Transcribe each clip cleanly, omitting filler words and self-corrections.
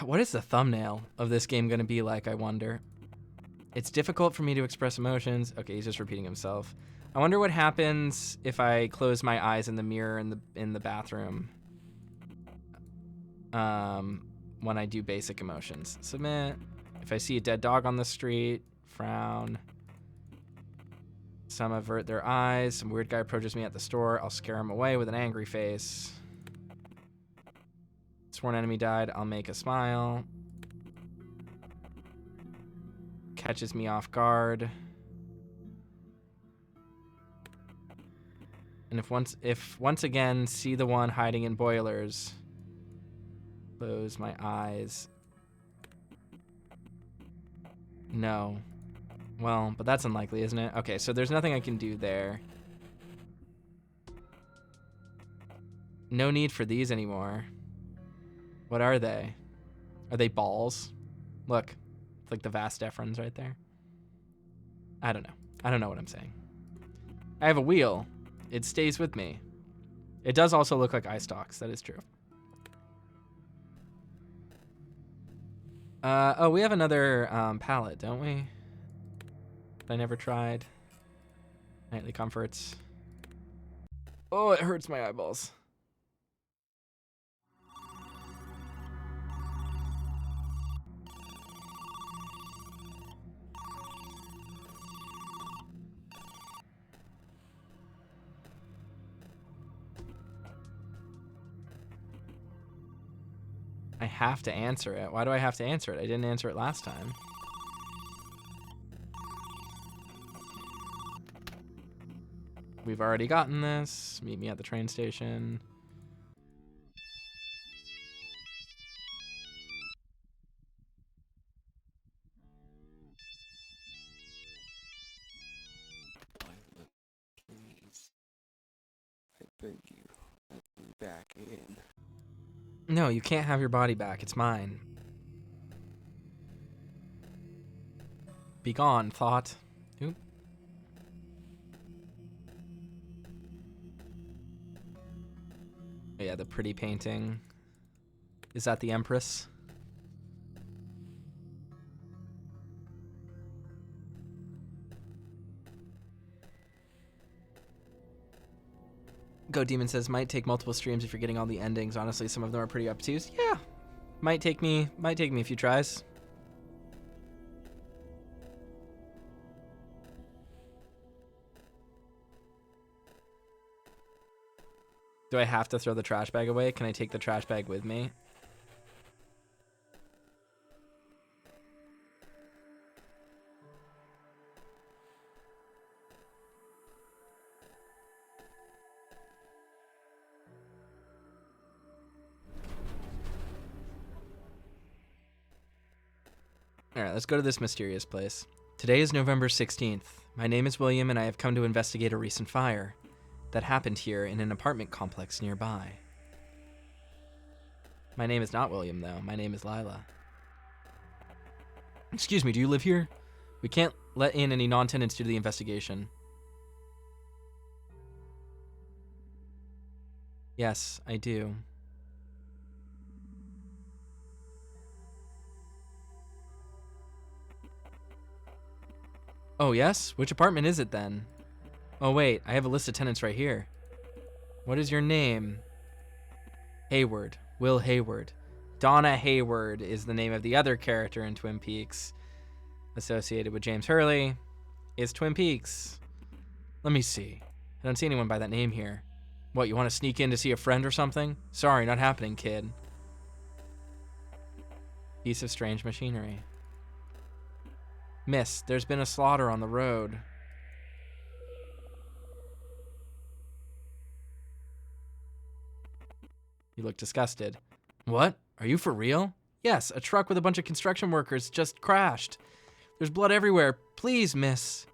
What is the thumbnail of this game going to be like, I wonder? It's difficult for me to express emotions. Okay, he's just repeating himself. I wonder what happens if I close my eyes in the mirror in the bathroom. When I do basic emotions. Submit. If I see a dead dog on the street, frown. Some avert their eyes. Some weird guy approaches me at the store. I'll scare him away with an angry face. Sworn enemy died. I'll make a smile. Catches me off guard. And if once again see the one hiding in boilers, close my eyes. No. Well, but that's unlikely, isn't it? Okay, so there's nothing I can do there. No need for these anymore. What are they? Are they balls? Look, it's like the vas deferens right there. I don't know. I don't know what I'm saying. I have a wheel. It stays with me. It does also look like eye stalks. That is true. Oh, we have another palette, don't we? I never tried. Nightly comforts. Oh, it hurts my eyeballs. I have to answer it. Why do I have to answer it? I didn't answer it last time. We've already gotten this. Meet me at the train station. Please. I beg you. Let me back in. No, you can't have your body back. It's mine. Be gone, thought. Oop. Oh, yeah, the pretty painting. Is that the Empress? Go Demon says, might take multiple streams if you're getting all the endings. Honestly, some of them are pretty obtuse. Yeah. Might take me a few tries. Do I have to throw the trash bag away? Can I take the trash bag with me? Alright, let's go to this mysterious place. Today is November 16th. My name is William and I have come to investigate a recent fire that happened here in an apartment complex nearby. My name is not William, though. My name is Lila. Excuse me, do you live here? We can't let in any non-tenants due to the investigation. Yes, I do. Oh, yes? Which apartment is it, then? Oh, wait, I have a list of tenants right here. What is your name? Hayward. Will Hayward. Donna Hayward is the name of the other character in Twin Peaks. Associated with James Hurley is Twin Peaks. Let me see. I don't see anyone by that name here. What, you want to sneak in to see a friend or something? Sorry, not happening, kid. Piece of strange machinery. Miss, there's been a slaughter on the road. You look disgusted. What? Are you for real? Yes, a truck with a bunch of construction workers just crashed. There's blood everywhere. Please, miss.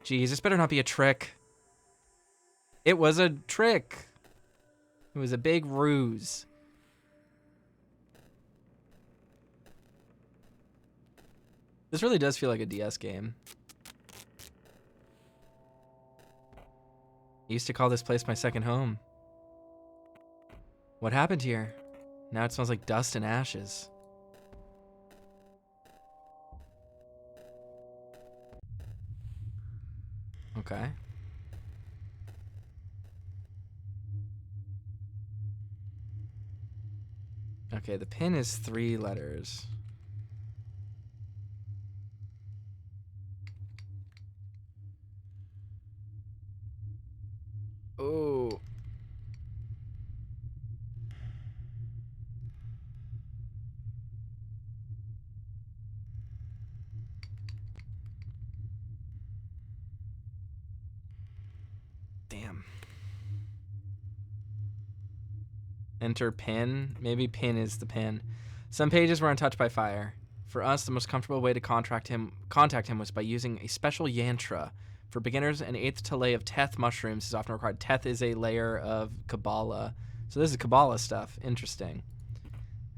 Geez, this better not be a trick. It was a trick. It was a big ruse. This really does feel like a DS game. I used to call this place my second home. What happened here? Now it smells like dust and ashes. Okay. Okay, the pin is 3 letters. Oh. Damn. Enter pin. Maybe pin is the pin. Some pages were untouched by fire. For us, the most comfortable way to contact him was by using a special yantra. For beginners, an eighth to lay of teth mushrooms is often required. Teth is a layer of Kabbalah. So this is Kabbalah stuff. Interesting.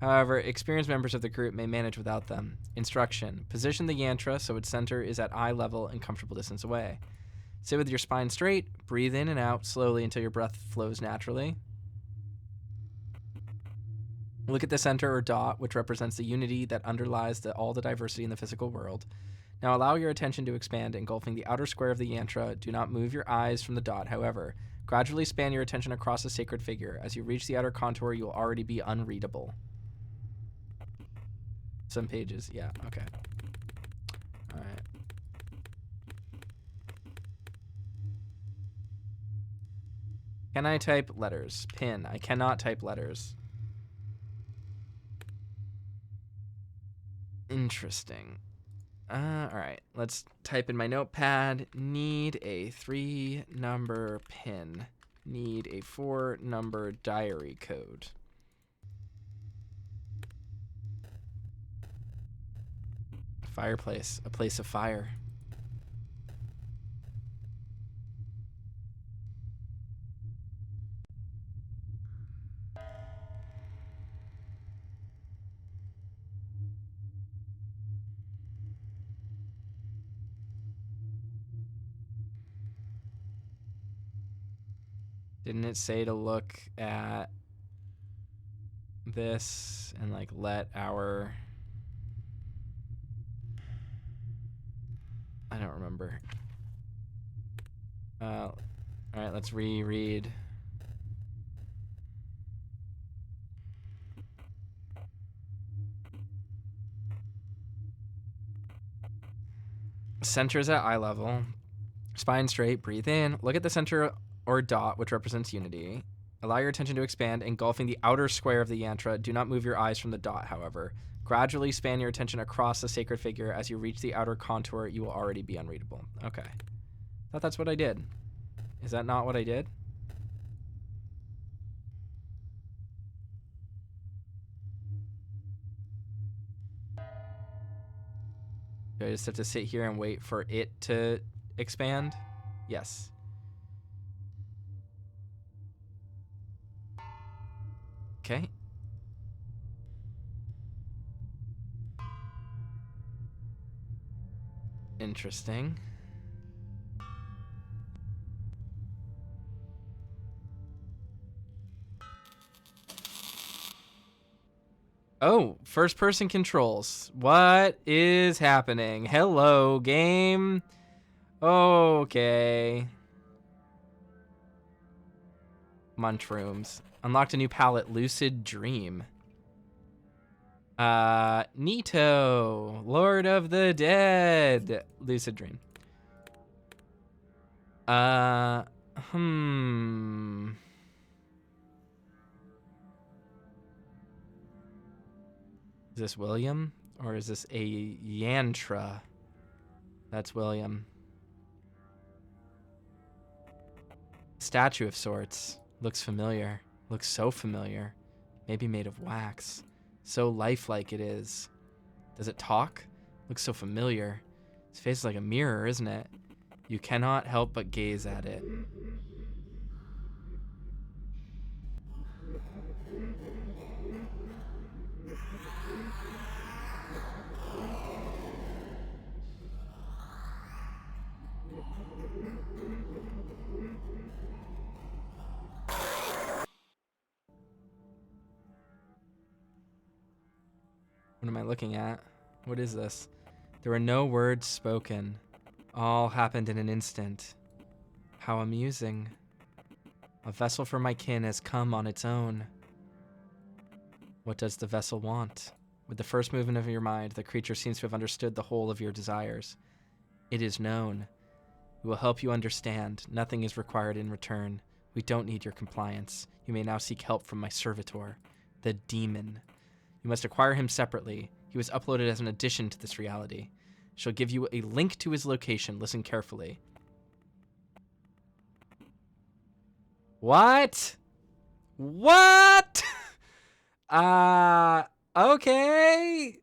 However, experienced members of the group may manage without them. Instruction. Position the yantra so its center is at eye level and comfortable distance away. Sit with your spine straight. Breathe in and out slowly until your breath flows naturally. Look at the center or dot, which represents the unity that underlies all the diversity in the physical world. Now allow your attention to expand, engulfing the outer square of the yantra. Do not move your eyes from the dot, however. Gradually span your attention across the sacred figure. As you reach the outer contour, you will already be unreadable. Some pages, yeah, okay. All right. Can I type letters? Pin. I cannot type letters. Interesting. All right. Let's type in my notepad. Need a 3-number pin. Need a 4-number diary code. Fireplace. A place of fire. Didn't it say to look at this and like let our... I don't remember. All right, let's reread. Center is at eye level. Spine straight, breathe in. Look at the center or dot, which represents unity. Allow your attention to expand, engulfing the outer square of the yantra. Do not move your eyes from the dot, however. Gradually span your attention across the sacred figure. As you reach the outer contour, you will already be unreadable. Okay. Thought that's what I did. Is that not what I did? Do I just have to sit here and wait for it to expand? Yes. Okay. Interesting. Oh, first person controls. What is happening? Hello, game. Okay. Munchrooms. Unlocked a new palette, Lucid Dream. Nito, Lord of the Dead. Lucid Dream. Is this William? Or is this a Yantra? That's William. Statue of sorts. Looks familiar. Looks so familiar. Maybe made of wax. So lifelike it is. Does it talk? Looks so familiar. His face is like a mirror, isn't it? You cannot help but gaze at it. What am I looking at? What is this? There were no words spoken. All happened in an instant. How amusing. A vessel for my kin has come on its own. What does the vessel want? With the first movement of your mind, the creature seems to have understood the whole of your desires. It is known. We will help you understand. Nothing is required in return. We don't need your compliance. You may now seek help from my servitor, the demon. You must acquire him separately. He was uploaded as an addition to this reality. She'll give you a link to his location. Listen carefully. What? What? Okay.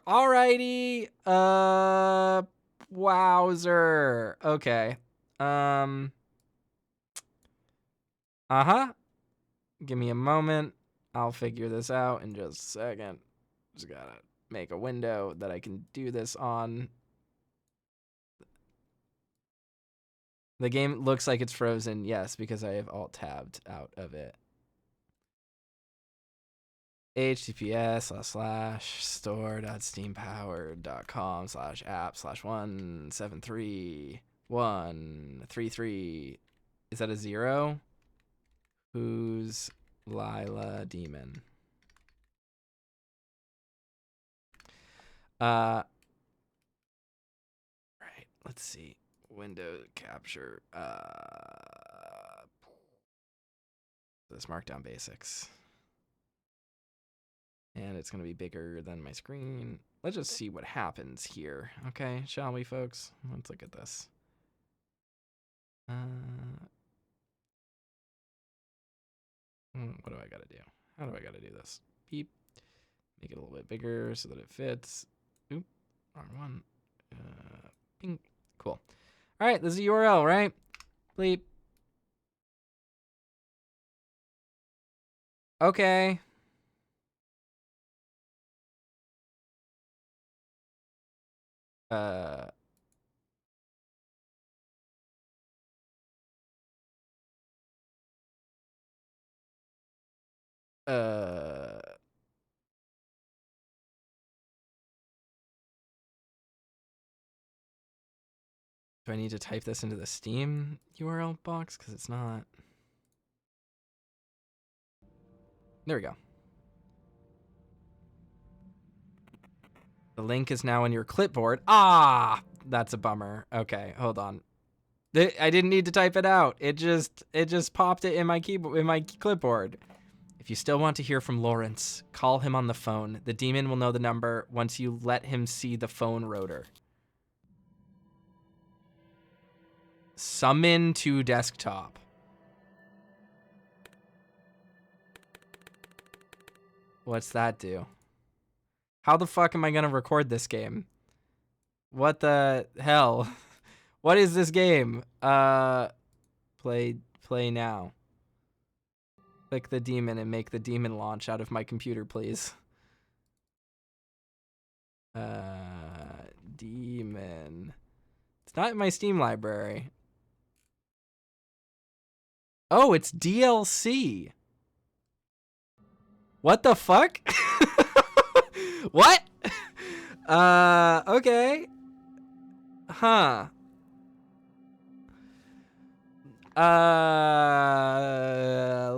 Alrighty. Wowzer. Okay. Uh-huh. Give me a moment. I'll figure this out in just a second. Just gotta make a window that I can do this on. The game looks like it's frozen, yes, because I have alt-tabbed out of it. https://store.steampower.com/app/173133. Is that a 0? Who's Lila Demon? Right, let's see. Window capture. This markdown basics. And it's going to be bigger than my screen. Let's just see what happens here. Okay, shall we, folks? Let's look at this. What do I got to do? How do I got to do this? Beep. Make it a little bit bigger so that it fits. Oop. Wrong one. Ping. Cool. All right, this is the URL, right? Bleep. Okay. Do I need to type this into the Steam URL box? Because it's not. There we go. The link is now in your clipboard. Ah, that's a bummer. Okay, hold on. I didn't need to type it out. It just popped it in my keyboard, in my clipboard. If you still want to hear from Lawrence, call him on the phone. The demon will know the number once you let him see the phone rotor. Summon to desktop. What's that do? How the fuck am I gonna record this game? What the hell? What is this game? Play now. Click the demon and make the demon launch out of my computer, please. Demon. It's not in my Steam library. Oh, it's DLC. What the fuck? What? Okay. Huh.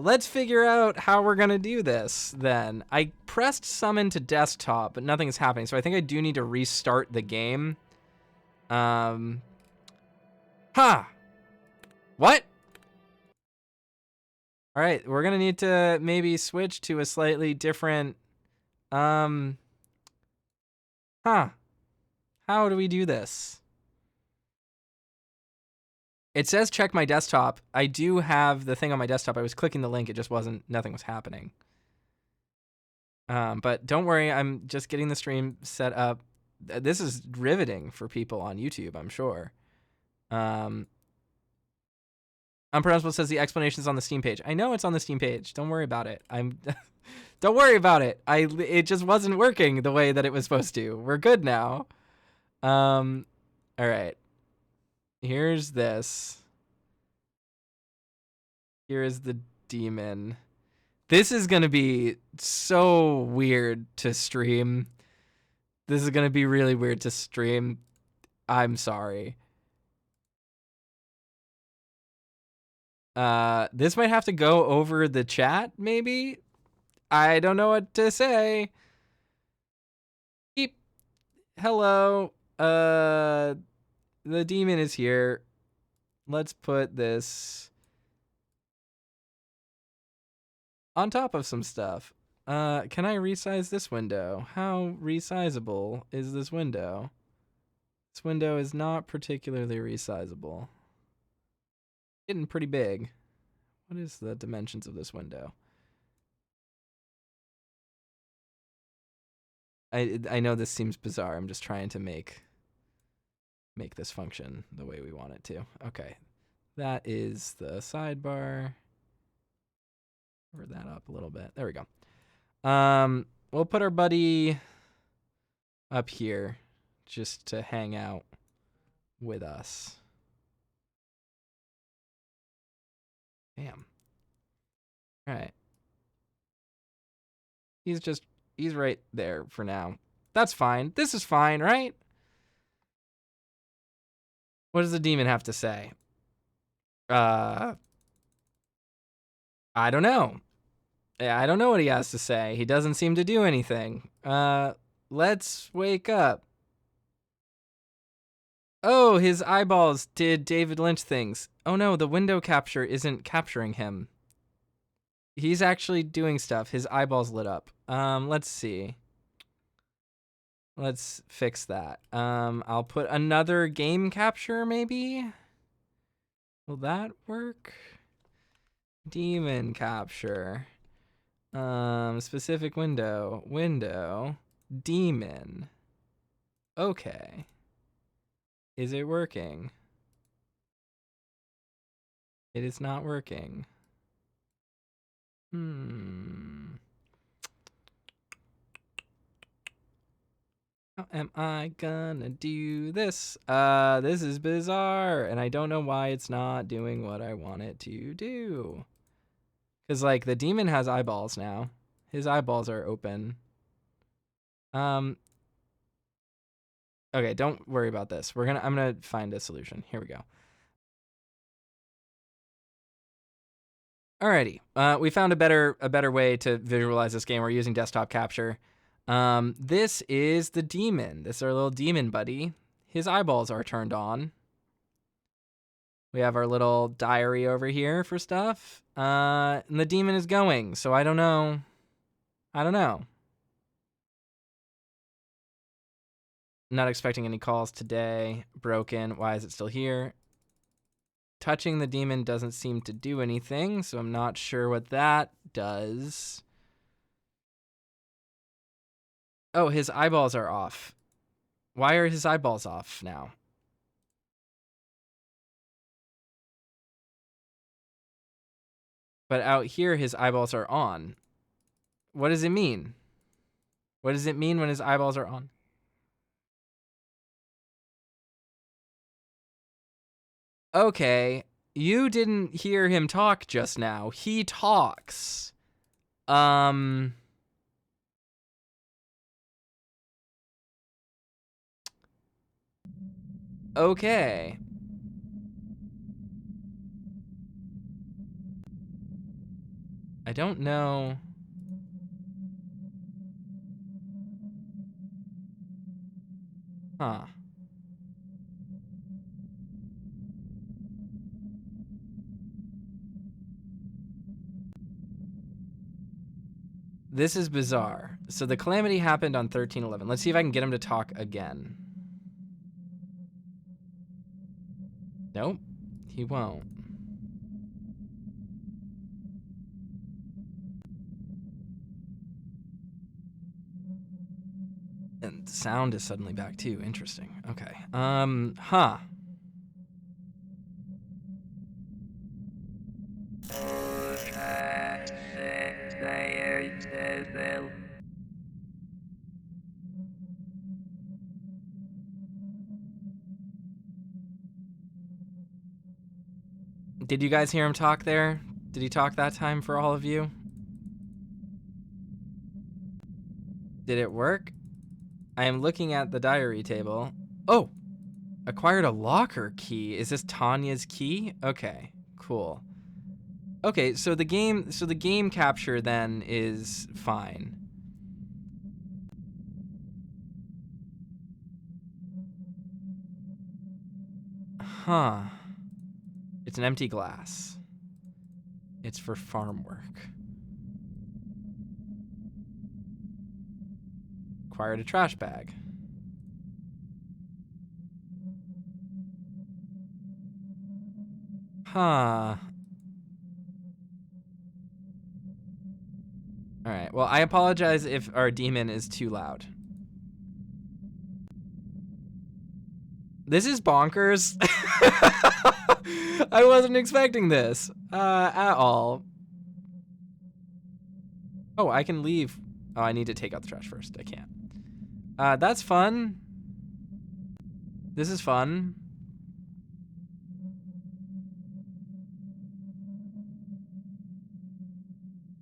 Let's figure out how we're gonna do this then. I pressed summon to desktop, but nothing's happening, so I think I do need to restart the game. Huh. What? All right, we're gonna need to maybe switch to a slightly different, huh. How do we do this? It says check my desktop. I do have the thing on my desktop. I was clicking the link. It just nothing was happening. But don't worry. I'm just getting the stream set up. This is riveting for people on YouTube, I'm sure. Unpronounceable says the explanation's on the Steam page. I know it's on the Steam page. Don't worry about it. Don't worry about it. It just wasn't working the way that it was supposed to. We're good now. All right. Here's this. Here is the demon. This is going to be so weird to stream. This is going to be really weird to stream. I'm sorry. This might have to go over the chat, maybe? I don't know what to say. Beep. Hello. The demon is here. Let's put this on top of some stuff. Can I resize this window? How resizable is this window? This window is not particularly resizable. Getting pretty big. What is the dimensions of this window? I know this seems bizarre. I'm just trying to make this function the way we want it to. Okay. That is the sidebar. Cover that up a little bit. There we go. We'll put our buddy up here just to hang out with us. Damn. All right. He's right there for now. That's fine. This is fine, right? What does the demon have to say? I don't know. I don't know what he has to say. He doesn't seem to do anything. Let's wake up. Oh, his eyeballs did David Lynch things. Oh no, the window capture isn't capturing him. He's actually doing stuff. His eyeballs lit up. Let's see. Let's fix that. I'll put another game capture, maybe? Will that work? Demon capture. Specific window. Window. Demon. Okay. Is it working? It is not working. How am I gonna do this? This is bizarre, and I don't know why it's not doing what I want it to do. Because, like, the demon has eyeballs now. His eyeballs are open. Okay, don't worry about this. I'm gonna find a solution. Here we go. Alrighty. We found a better way to visualize this game. We're using desktop capture. This is the demon. This is our little demon buddy. His eyeballs are turned on. We have our little diary over here for stuff. And the demon is going, so I don't know. Not expecting any calls today. Broken. Why is it still here? Touching the demon doesn't seem to do anything, so I'm not sure what that does. Oh, his eyeballs are off. Why are his eyeballs off now? But out here, his eyeballs are on. What does it mean? What does it mean when his eyeballs are on? Okay, you didn't hear him talk just now. He talks. Okay. I don't know. Huh. This is bizarre. So the calamity happened on 13/11. Let's see if I can get him to talk again. Nope, he won't. And sound is suddenly back too. Interesting. Okay. Huh. Did you guys hear him talk there? Did he talk that time for all of you? Did it work? I am looking at the diary table. Oh! Acquired a locker key. Is this Tanya's key? Okay, cool. Okay, so the game capture then is fine. Huh. It's an empty glass. It's for farm work. Acquired a trash bag. Huh. Alright, well, I apologize if our demon is too loud. This is bonkers. I wasn't expecting this at all. Oh, I can leave. Oh, I need to take out the trash first. I can't. That's fun. This is fun.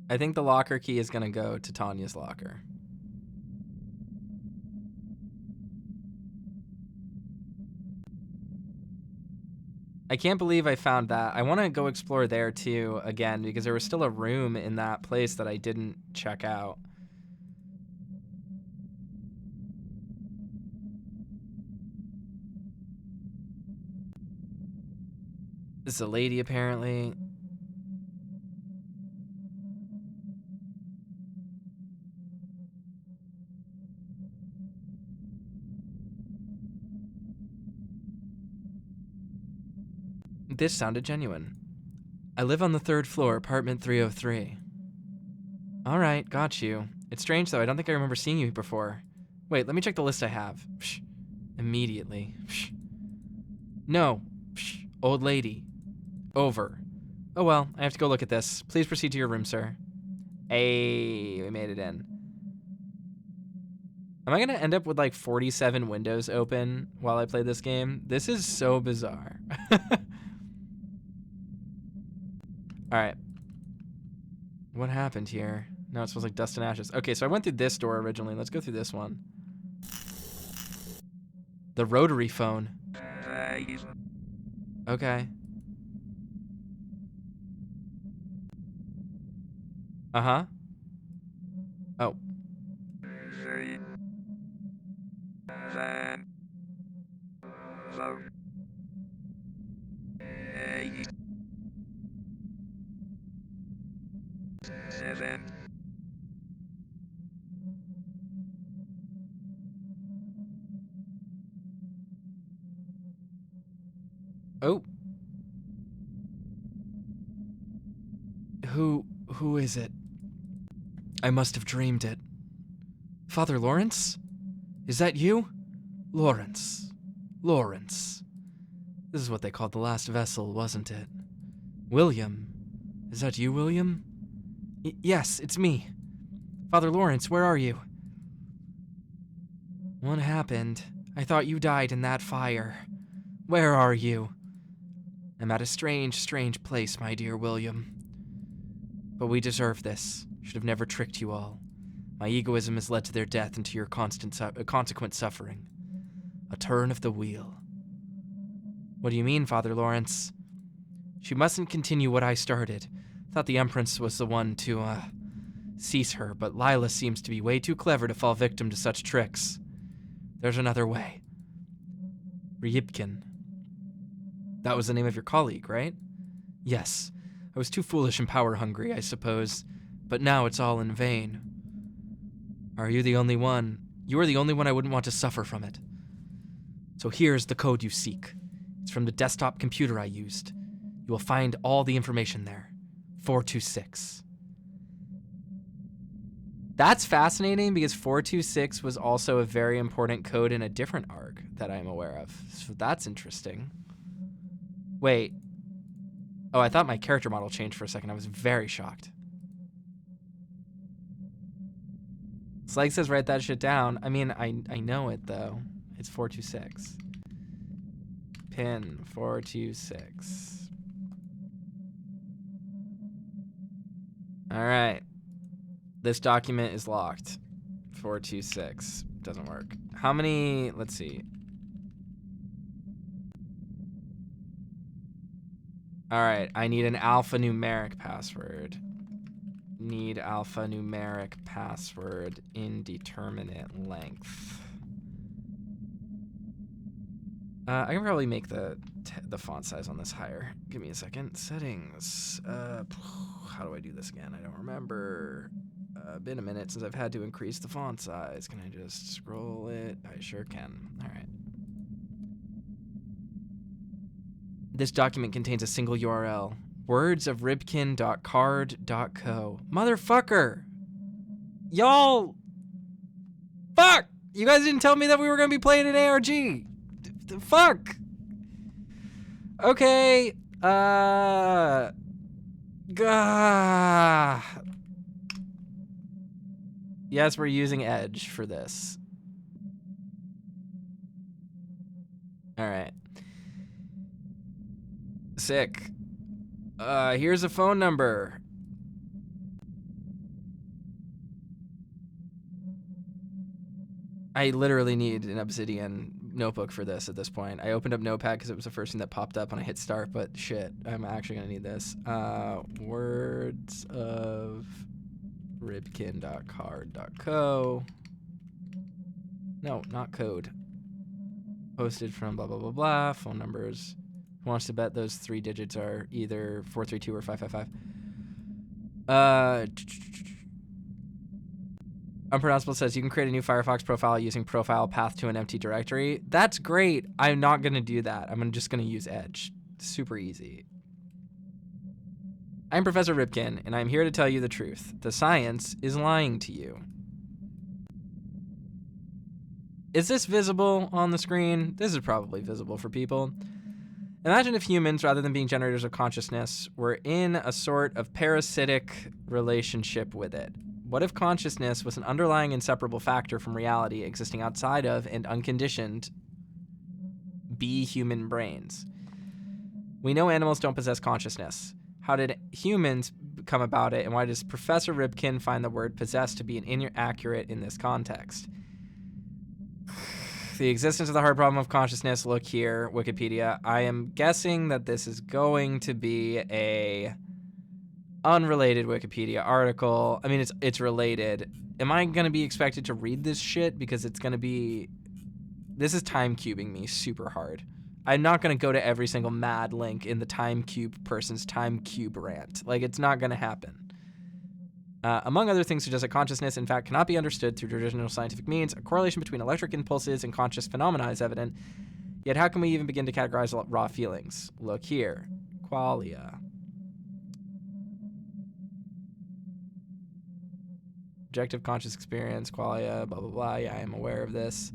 I think the locker key is gonna go to Tanya's locker. I can't believe I found that. I want to go explore there too again because there was still a room in that place that I didn't check out. This is a lady apparently. This sounded genuine. I live on the 3rd floor, apartment 303. All right, got you. It's strange though, I don't think I remember seeing you before. Wait, let me check the list I have. Psh. Immediately. Psh. No. Psh. Old lady. Over. Oh well, I have to go look at this. Please proceed to your room, sir. Hey, we made it in. Am I gonna end up with like 47 windows open while I play this game? This is so bizarre. All right. What happened here? No, it smells like dust and ashes. Okay, so I went through this door originally. Let's go through this one. The rotary phone. Okay. Uh-huh. Oh. Oh. Who is it? I must have dreamed it. Father Lawrence? Is that you? Lawrence. Lawrence. This is what they called the last vessel, wasn't it? William. Is that you, William? Yes, it's me. Father Lawrence, where are you? What happened? I thought you died in that fire. Where are you? I'm at a strange, strange place, my dear William. But we deserve this. Should have never tricked you all. My egoism has led to their death and to your consequent suffering. A turn of the wheel. What do you mean, Father Lawrence? She mustn't continue what I started. Thought the Empress was the one to, cease her, but Lila seems to be way too clever to fall victim to such tricks. There's another way. Ripkin. That was the name of your colleague, right? Yes. I was too foolish and power-hungry, I suppose. But now it's all in vain. Are you the only one? You are the only one I wouldn't want to suffer from it. So here's the code you seek. It's from the desktop computer I used. You will find all the information there. 426. That's fascinating because 426 was also a very important code in a different arc that I'm aware of. So that's interesting. Wait. Oh, I thought my character model changed for a second. I was very shocked. Slag says write that shit down. I mean, I know it though. It's 426. Pin 426. All right. This document is locked. 426. Doesn't work. How many? Let's see. All right, I need an alphanumeric password. Need alphanumeric password indeterminate length. I can probably make the font size on this higher. Give me a second. Settings. How do I do this again? I don't remember. Been a minute since I've had to increase the font size. Can I just scroll it? I sure can. All right. This document contains a single URL. Words of Ripkin.card.co. Motherfucker! Y'all! Fuck! You guys didn't tell me that we were gonna be playing an ARG! Fuck! Okay, gah. Yes, we're using Edge for this. Alright. Sick. Here's a phone number. I literally need an Obsidian notebook for this at this point. I opened up Notepad because it was the first thing that popped up when I hit start, but shit, I'm actually gonna need this. Words of Ripkin.card.co. No, not code. Posted from blah, blah, blah, blah. Phone numbers. Who wants to bet those 3 digits are either 432 or 555? Unpronounceable says you can create a new Firefox profile using profile path to an empty directory. That's great. I'm not going to do that. I'm just going to use Edge. Super easy. I'm Professor Ripkin, and I'm here to tell you the truth. The science is lying to you. Is this visible on the screen? This is probably visible for people. Imagine if humans, rather than being generators of consciousness, were in a sort of parasitic relationship with it. What if consciousness was an underlying inseparable factor from reality existing outside of and unconditioned human brains? We know animals don't possess consciousness. How did humans come about it, and why does Professor Ripkin find the word possess to be inaccurate in this context? The existence of the hard problem of consciousness. Look here, Wikipedia. I am guessing that this is going to be a unrelated Wikipedia article. I mean, it's related. Am I going to be expected to read this shit? Because it's going to be... This is time cubing me super hard. I'm not going to go to every single mad link in the time cube person's time cube rant. Like, it's not going to happen. Among other things, suggests that consciousness, in fact, cannot be understood through traditional scientific means. A correlation between electric impulses and conscious phenomena is evident. Yet how can we even begin to categorize raw feelings? Look here. Qualia. Objective conscious experience, qualia, blah, blah, blah. Yeah, I am aware of this.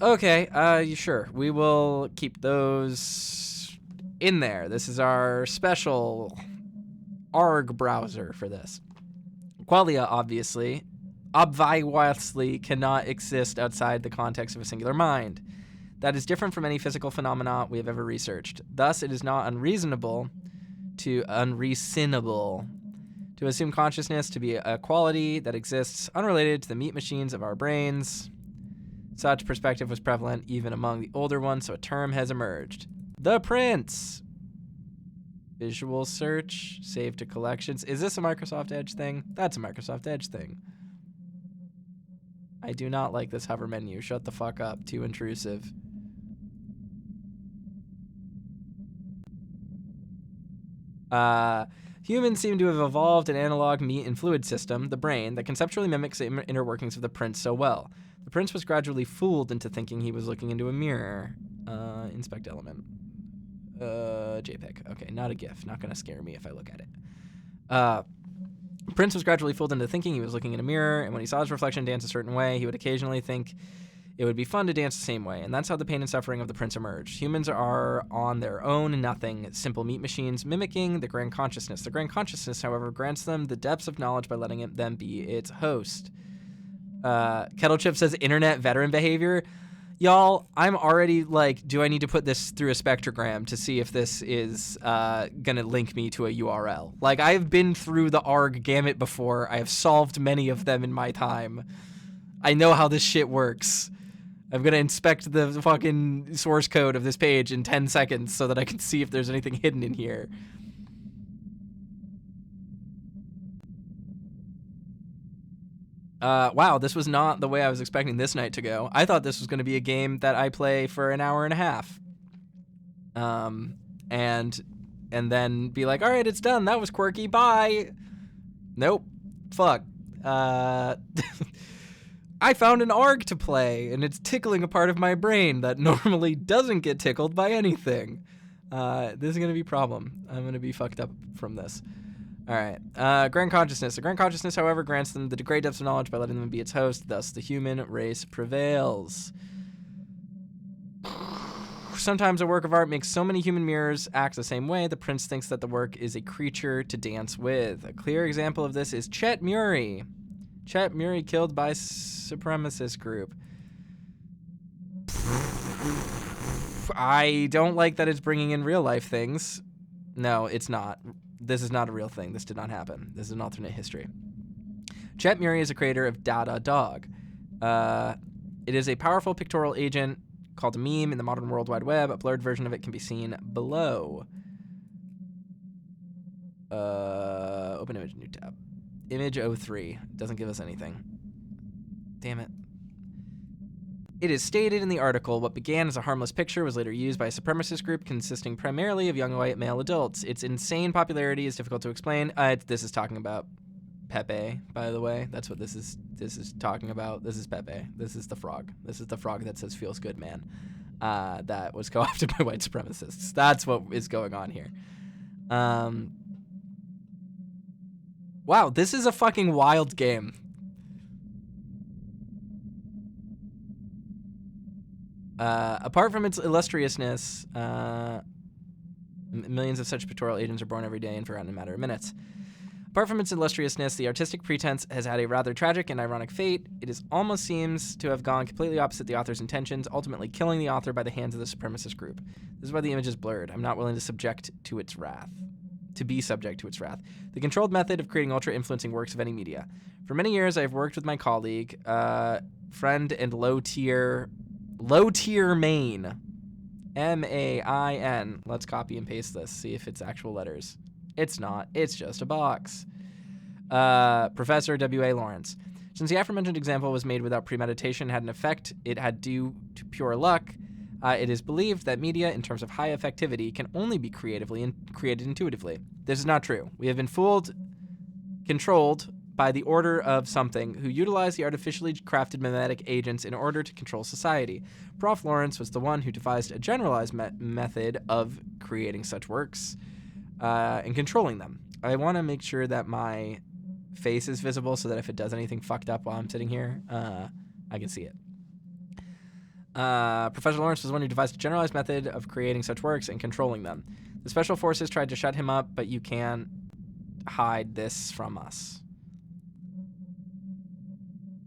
Okay, sure. We will keep those in there. This is our special ARG browser for this. Qualia, obviously cannot exist outside the context of a singular mind. That is different from any physical phenomena we have ever researched. Thus, it is not unreasonable to assume consciousness to be a quality that exists unrelated to the meat machines of our brains. Such perspective was prevalent even among the older ones, so a term has emerged. The Prince. Visual search, save to collections. Is this a Microsoft Edge thing? That's a Microsoft Edge thing. I do not like this hover menu. Shut the fuck up. Too intrusive. Humans seem to have evolved an analog meat and fluid system, the brain, that conceptually mimics the inner workings of the Prince so well. The Prince was gradually fooled into thinking he was looking into a mirror. Inspect element. JPEG. Okay, not a GIF. Not gonna scare me if I look at it. Prince was gradually fooled into thinking he was looking in a mirror, and when he saw his reflection dance a certain way, he would occasionally think it would be fun to dance the same way, and that's how the pain and suffering of the Prince emerged. Humans are on their own nothing, simple meat machines mimicking the grand consciousness. The grand consciousness, however, grants them the depths of knowledge by letting them be its host. Kettlechip says internet veteran behavior. Y'all, I'm already like, do I need to put this through a spectrogram to see if this is gonna link me to a URL? Like, I've been through the ARG gamut before. I have solved many of them in my time. I know how this shit works. I'm gonna inspect the fucking source code of this page in 10 seconds so that I can see if there's anything hidden in here. Wow, this was not the way I was expecting this night to go. I thought this was gonna be a game that I play for an hour and a half. And then be like, all right, it's done. That was quirky. Bye. Nope. Fuck. I found an ARG to play, and it's tickling a part of my brain that normally doesn't get tickled by anything. This is going to be a problem. I'm going to be fucked up from this. All right. Grand consciousness. The grand consciousness, however, grants them the great depths of knowledge by letting them be its host. Thus, the human race prevails. Sometimes a work of art makes so many human mirrors act the same way, the prince thinks that the work is a creature to dance with. A clear example of this is Chet Murray. Chet Murray killed by supremacist group. I don't like that it's bringing in real life things. No, it's not. This is not a real thing. This did not happen. This is an alternate history. Chet Murray is a creator of Dada Dog. It is a powerful pictorial agent called a meme in the modern World Wide Web. A blurred version of it can be seen below. Open image, new tab. Image 03. Doesn't give us anything. Damn it. It is stated in the article, what began as a harmless picture was later used by a supremacist group consisting primarily of young white male adults. Its insane popularity is difficult to explain. This is talking about Pepe, by the way. That's what this is talking about. This is Pepe. This is the frog. This is the frog that says feels good, man. That was co-opted by white supremacists. That's what is going on here. Wow, this is a fucking wild game. Apart from its illustriousness, millions of such pictorial agents are born every day and forgotten in a matter of minutes. Apart from its illustriousness, the artistic pretense has had a rather tragic and ironic fate. It almost seems to have gone completely opposite the author's intentions, ultimately killing the author by the hands of the supremacist group. This is why the image is blurred. I'm not willing to be subject to its wrath. The controlled method of creating ultra-influencing works of any media. For many years, I have worked with my colleague, friend and low-tier Main. M-A-I-N. Let's copy and paste this, see if it's actual letters. It's not. It's just a box. Professor W.A. Lawrence. Since the aforementioned example was made without premeditation and had an effect it had due to pure luck, it is believed that media, in terms of high effectivity, can only be creatively and created intuitively. This is not true. We have been controlled by the order of something who utilized the artificially crafted mimetic agents in order to control society. Prof. Lawrence was the one who devised a generalized method of creating such works and controlling them. I want to make sure that my face is visible so that if it does anything fucked up while I'm sitting here, I can see it. Professor Lawrence was the one who devised a generalized method of creating such works and controlling them. The special forces tried to shut him up, but you can't hide this from us.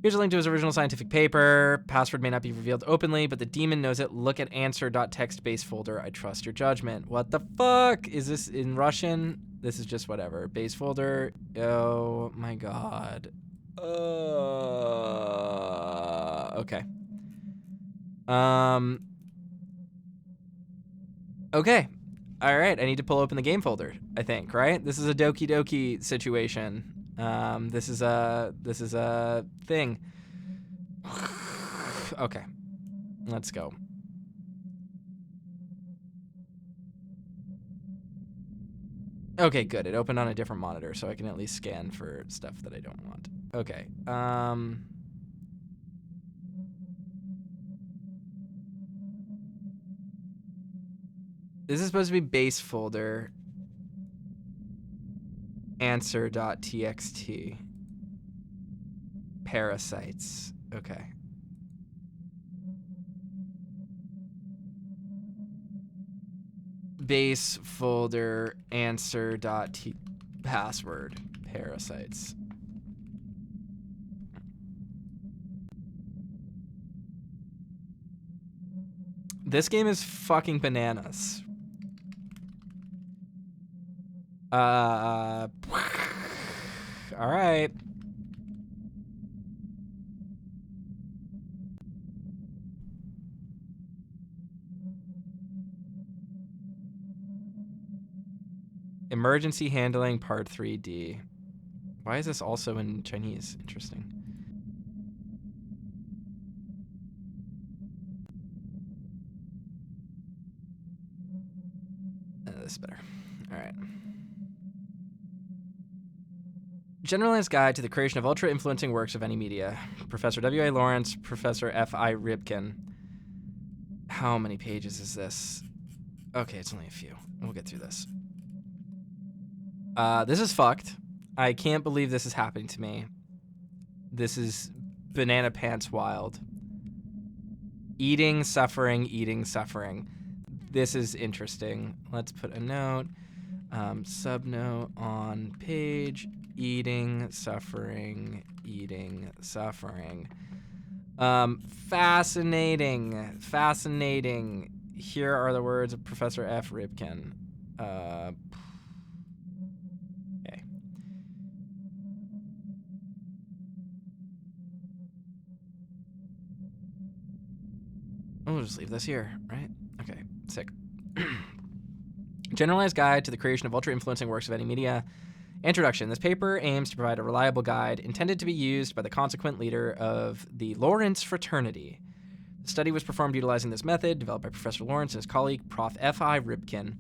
Here's a link to his original scientific paper. Password may not be revealed openly, but the demon knows it. Look at answer.txt base folder. I trust your judgment. What the fuck? Is this in Russian? This is just whatever. Base folder. Oh my god. Okay. Okay. All right. I need to pull open the game folder, I think, right? This is a Doki Doki situation. This is a thing. Okay. Let's go. Okay, good. It opened on a different monitor, so I can at least scan for stuff that I don't want. Okay. This is supposed to be base folder. Answer.txt. Parasites. Okay. Base folder answer.t password. Parasites. This game is fucking bananas. All right. Emergency handling, part 3D. Why is this also in Chinese? Interesting. This is better. All right. Generalized Guide to the Creation of Ultra-Influencing Works of Any Media. Professor W.A. Lawrence, Professor F.I. Ripkin. How many pages is this? Okay, it's only a few. We'll get through this. This is fucked. I can't believe this is happening to me. This is banana pants wild. Eating, suffering, eating, suffering. This is interesting. Let's put a note. Subnote on page. Eating, suffering, eating, suffering. Fascinating. Fascinating. Here are the words of Professor F. Ripkin. Okay. We'll just leave this here, right? Okay, sick. Generalized Guide to the Creation of Ultra-Influencing Works of Any Media. Introduction. This paper aims to provide a reliable guide intended to be used by the consequent leader of the Lawrence fraternity. The study was performed utilizing this method, developed by Professor Lawrence and his colleague, Prof. F.I. Ripkin.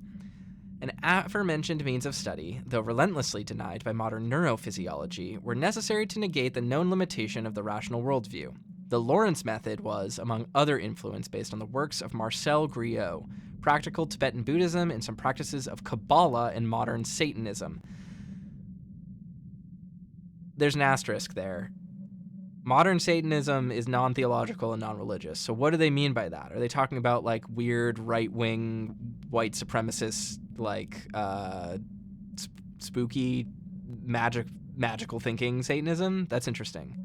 An aforementioned means of study, though relentlessly denied by modern neurophysiology, were necessary to negate the known limitation of the rational worldview. The Lawrence method was, among other influence, based on the works of Marcel Griot, practical Tibetan Buddhism, and some practices of Kabbalah and modern Satanism. There's an asterisk there. Modern Satanism is non-theological and non-religious. So what do they mean by that? Are they talking about like weird right-wing white supremacist, like spooky magical thinking Satanism? That's interesting.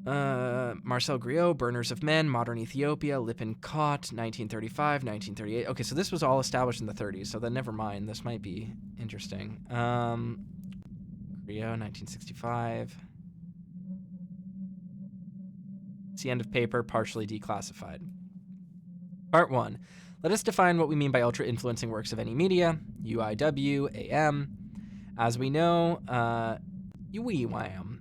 Marcel Griot, Burners of Men, Modern Ethiopia, Lippincott, 1935, 1938. Okay, so this was all established in the 30s, so then never mind. This might be interesting. Griot, 1965. It's the end of paper, partially declassified. Part 1. Let us define what we mean by ultra-influencing works of any media, UIW, AM. As we know, UIWAM.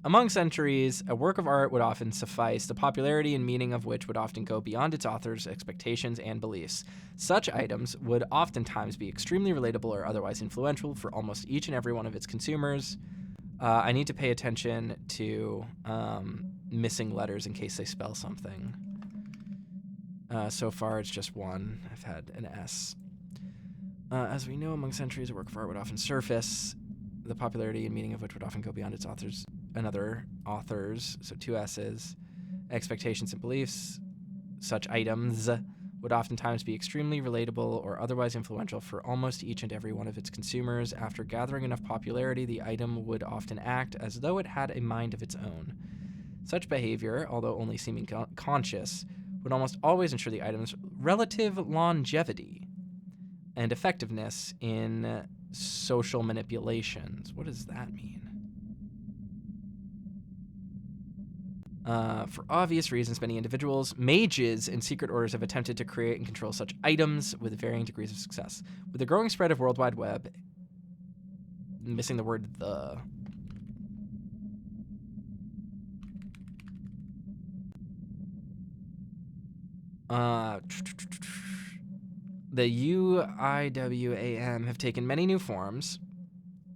Among centuries, a work of art would often suffice, the popularity and meaning of which would often go beyond its author's expectations and beliefs. Such items would oftentimes be extremely relatable or otherwise influential for almost each and every one of its consumers. I need to pay attention to missing letters in case they spell something. So far, it's just one. I've had an S. As we know, among centuries, a work of art would often surface, the popularity and meaning of which would often go beyond its authors and other authors, so two S's, expectations and beliefs. Such items would oftentimes be extremely relatable or otherwise influential for almost each and every one of its consumers. After gathering enough popularity, the item would often act as though it had a mind of its own. Such behavior, although only seeming conscious, would almost always ensure the item's relative longevity and effectiveness in social manipulations. What does that mean? For obvious reasons, many individuals, mages, and secret orders have attempted to create and control such items with varying degrees of success. With the growing spread of World Wide Web, missing the word the, the UIWAM have taken many new forms.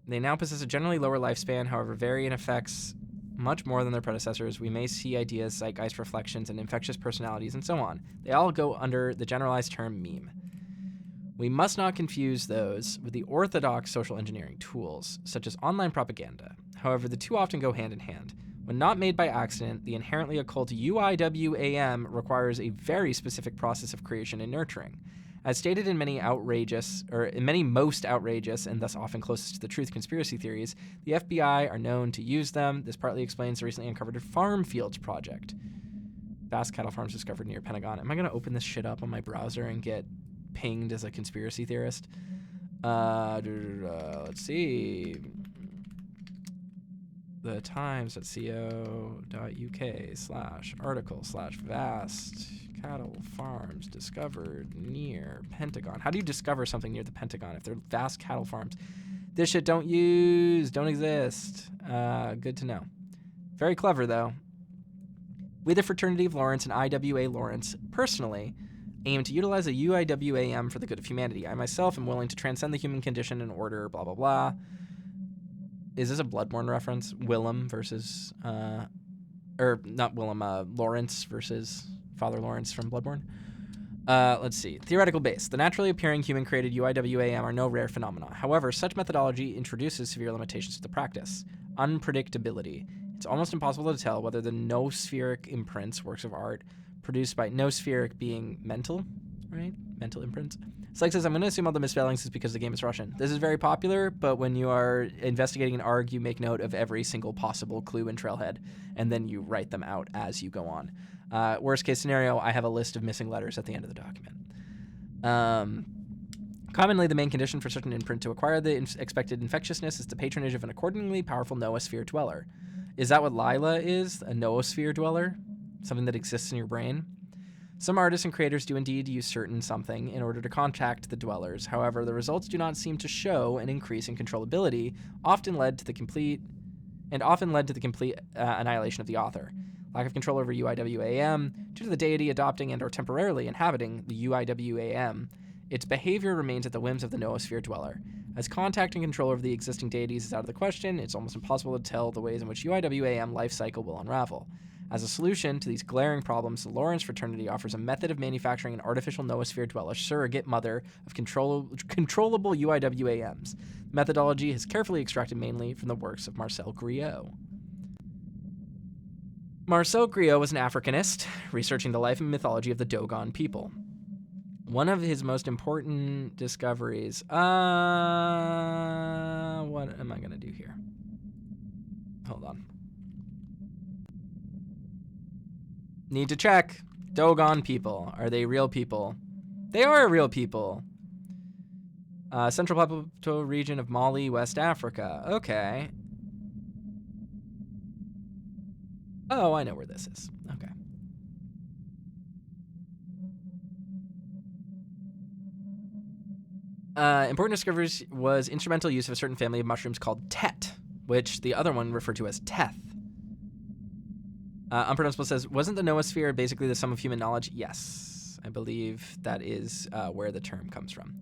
They now possess a generally lower lifespan, however, vary in effects much more than their predecessors. We may see ideas, zeitgeist reflections, and infectious personalities, and so on. They all go under the generalized term meme. We must not confuse those with the orthodox social engineering tools, such as online propaganda. However, the two often go hand in hand. When not made by accident, the inherently occult UIWAM requires a very specific process of creation and nurturing. As stated in many most outrageous and thus often closest to the truth conspiracy theories, the FBI are known to use them. This partly explains the recently uncovered Farm Fields project. Vast cattle farms discovered near Pentagon. Am I going to open this shit up on my browser and get pinged as a conspiracy theorist? Let's see. thetimes.co.uk/article/vast cattle farms discovered near Pentagon. How do you discover something near the Pentagon if they're vast cattle farms? This shit don't exist. Good to know. Very clever, though. We, the Fraternity of Lawrence and IWA Lawrence, personally aim to utilize a UIWAM for the good of humanity. I myself am willing to transcend the human condition in order, blah, blah, blah. Is this a Bloodborne reference? Willem versus, or not Willem, Lawrence versus Father Lawrence from Bloodborne. Let's see. Theoretical base. The naturally appearing human-created UIWAM are no rare phenomena. However, such methodology introduces severe limitations to the practice. Unpredictability. It's almost impossible to tell whether the noospheric imprints, works of art, produced by noospheric being mental, right? Mental imprints. Slyke says, I'm going to assume all the misspellings is because the game is Russian. This is very popular, but when you are investigating an ARG, you make note of every single possible clue and trailhead, and then you write them out as you go on. Worst case scenario, I have a list of missing letters at the end of the document. Commonly, the main condition for such an imprint to acquire the expected infectiousness is the patronage of an accordingly powerful noosphere dweller. Is that what Lila is? A noosphere dweller? Something that exists in your brain? Some artists and creators do indeed use certain something in order to contact the dwellers. However, the results do not seem to show an increase in controllability, often led to the complete annihilation of the author. Lack of control over UIWAM, due to the deity adopting and or temporarily inhabiting the UIWAM, its behavior remains at the whims of the noosphere dweller. As contact and control over the existing deities is out of the question, it's almost impossible to tell the ways in which UIWAM life cycle will unravel. As a solution to these glaring problems, the Lawrence fraternity offers a method of manufacturing an artificial noosphere dweller surrogate mother of controllable UIWAMs. The methodology is carefully extracted mainly from the works of Marcel Griot. Marcel Griot was an Africanist, researching the life and mythology of the Dogon people. One of his most important discoveries... what am I going to do here? Hold on. Need to check. Dogon people. Are they real people? They are real people. Central Plateau region of Mali, West Africa. Okay. Oh, I know where this is. Okay. Important discoveries was instrumental use of a certain family of mushrooms called Tet, which the other one referred to as Teth. Unpronounceable says, wasn't the noosphere basically the sum of human knowledge? Yes, I believe that is where the term comes from.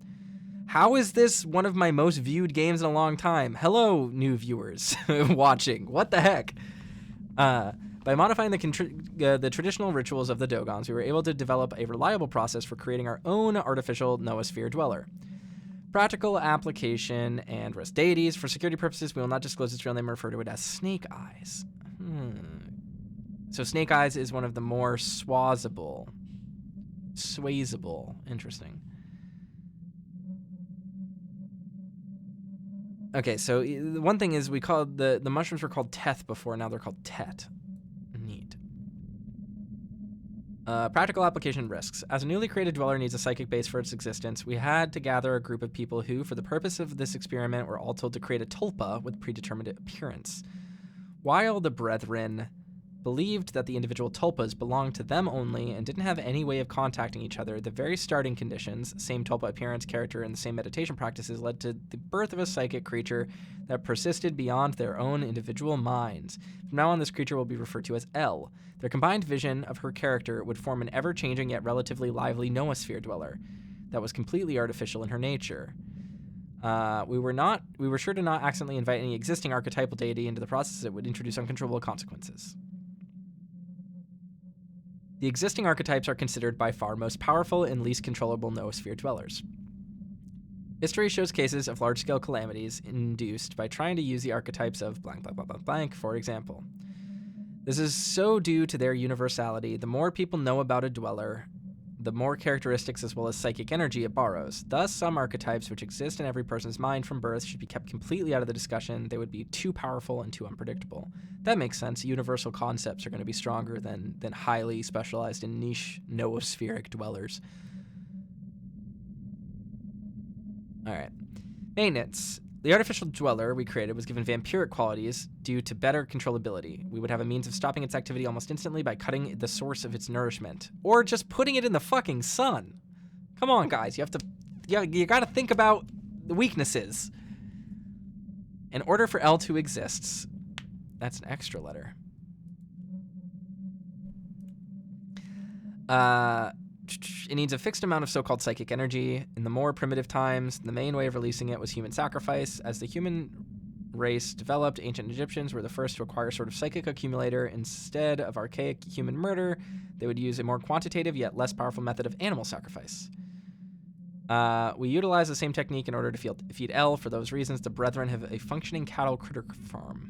How is this one of my most viewed games in a long time? Hello, new viewers watching. What the heck? By modifying the traditional rituals of the Dogons, we were able to develop a reliable process for creating our own artificial noosphere dweller. Practical application and rest deities. For security purposes, we will not disclose its real name and refer to it as Snake Eyes. So Snake Eyes is one of the more swazable. Interesting. Okay, so the one thing is we called the mushrooms were called Teth before, now they're called Tet. Neat. Practical application risks. As a newly created dweller needs a psychic base for its existence, we had to gather a group of people who, for the purpose of this experiment, were all told to create a tulpa with predetermined appearance. While the brethren believed that the individual tulpas belonged to them only and didn't have any way of contacting each other, the very starting conditions, same tulpa appearance, character, and the same meditation practices, led to the birth of a psychic creature that persisted beyond their own individual minds. From now on, this creature will be referred to as L. Their combined vision of her character would form an ever-changing yet relatively lively noosphere dweller that was completely artificial in her nature. We were sure to not accidentally invite any existing archetypal deity into the process that would introduce uncontrollable consequences. The existing archetypes are considered by far most powerful and least controllable noosphere dwellers. History shows cases of large-scale calamities induced by trying to use the archetypes of blank, blank, blank, blank, blank, for example. This is so due to their universality. The more people know about a dweller, the more characteristics as well as psychic energy it borrows. Thus, some archetypes which exist in every person's mind from birth should be kept completely out of the discussion. They would be too powerful and too unpredictable. That makes sense. Universal concepts are going to be stronger than highly specialized and niche noospheric dwellers. All right. Maintenance. The artificial dweller we created was given vampiric qualities due to better controllability. We would have a means of stopping its activity almost instantly by cutting the source of its nourishment. Or just putting it in the fucking sun. Come on, guys. You gotta think about the weaknesses. In order for L to exist, that's an extra letter. It needs a fixed amount of so-called psychic energy. In the more primitive times, the main way of releasing it was human sacrifice. As the human race developed, ancient Egyptians were the first to acquire a sort of psychic accumulator. Instead of archaic human murder, they would use a more quantitative yet less powerful method of animal sacrifice. We utilize the same technique in order to feed L. For those reasons, the Brethren have a functioning cattle critter farm.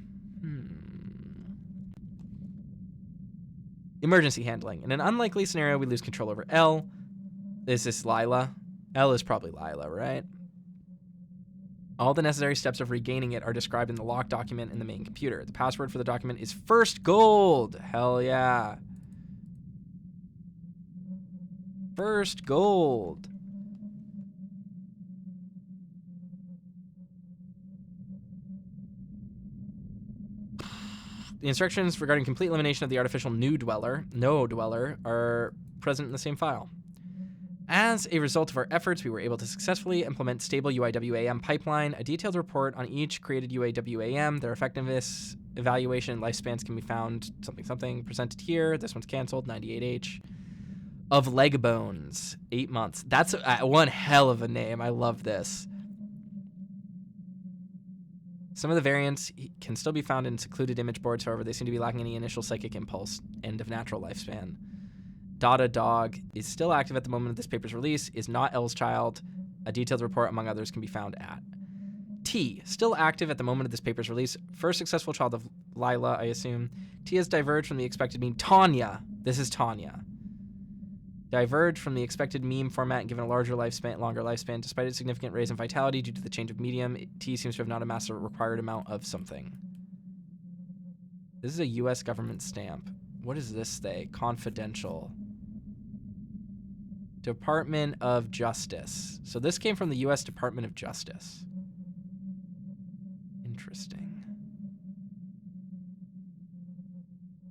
Emergency handling. In an unlikely scenario, we lose control over L. Is this Lila? L is probably Lila, right? All the necessary steps of regaining it are described in the lock document in the main computer. The password for the document is first gold. Hell yeah. First gold. The instructions regarding complete elimination of the artificial no dweller, are present in the same file. As a result of our efforts, we were able to successfully implement stable UIWAM pipeline. A detailed report on each created UIWAM, their effectiveness, evaluation, and lifespans can be found presented here. This one's canceled, 98H. Of leg bones, 8 months. That's one hell of a name. I love this. Some of the variants can still be found in secluded image boards, however, they seem to be lacking any initial psychic impulse, end of natural lifespan. Dada Dog is still active at the moment of this paper's release, is not L's child. A detailed report, among others, can be found at. T, still active at the moment of this paper's release. First successful child of Lila, I assume. T has diverged from the expected mean. Tanya. This is Tanya. Diverged from the expected meme format and given a longer lifespan. Despite its significant raise in vitality due to the change of medium, T seems to have not amassed a required amount of something. This is a U.S. government stamp. What does this say? Confidential. Department of Justice. So this came from the U.S. Department of Justice. Interesting.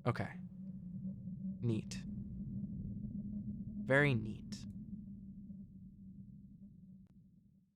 Okay. Neat. Very neat.